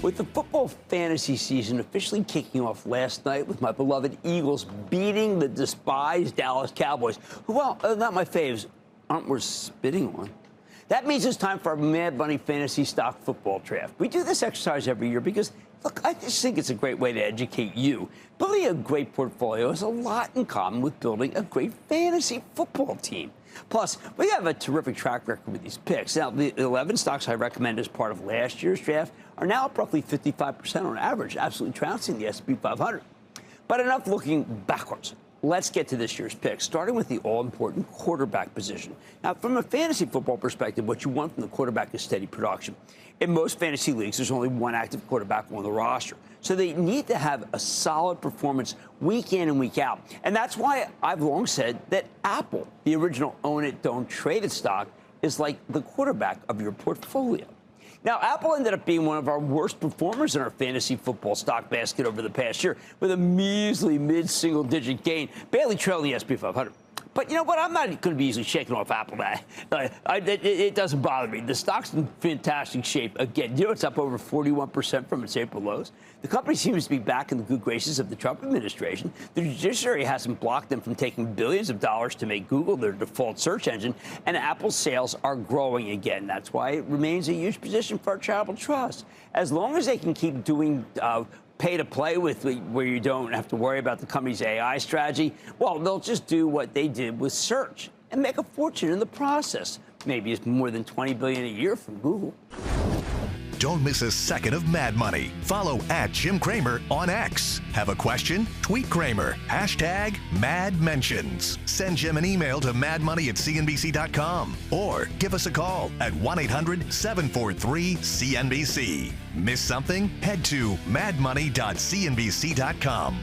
With the football fantasy season officially kicking off last night with my beloved Eagles beating the despised Dallas Cowboys, who, well, not my faves, aren't worth spitting on. That means it's time for our Mad Money Fantasy Stock Football Draft. We do this exercise every year because, look, I just think it's a great way to educate you. Building a great portfolio has a lot in common with building a great fantasy football team. Plus, we have a terrific track record with these picks. Now, the 11 stocks I recommend as part of last year's draft are now up roughly 55% on average, absolutely trouncing the S&P 500. But enough looking backwards. Let's get to this year's picks, starting with the all-important quarterback position. Now, from a fantasy football perspective, what you want from the quarterback is steady production. In most fantasy leagues, there's only one active quarterback on the roster. So they need to have a solid performance week in and week out. And that's why I've long said that Apple, the original own it, don't trade it stock, is like the quarterback of your portfolio. Now, Apple ended up being one of our worst performers in our fantasy football stock basket over the past year, with a measly mid-single-digit gain, barely trailing the S&P 500. But you know what? I'm not going to be easily shaking off Apple. It doesn't bother me. The stock's in fantastic shape. Again, you know, it's up over 41% from its April lows. The company seems to be back in the good graces of the Trump administration. The judiciary hasn't blocked them from taking billions of dollars to make Google their default search engine, and Apple's sales are growing again. That's why it remains a huge position for our charitable trust. As long as they can keep doing pay to play with, where you don't have to worry about the company's AI strategy, well, they'll just do what they did with search and make a fortune in the process. Maybe it's more than $20 billion a year from Google. Don't miss a second of Mad Money. Follow @Jim Cramer on X. Have a question? Tweet Cramer. #MadMentions. Send Jim an email to madmoney@cnbc.com or give us a call at 1-800-743-CNBC. Miss something? Head to madmoney.cnbc.com.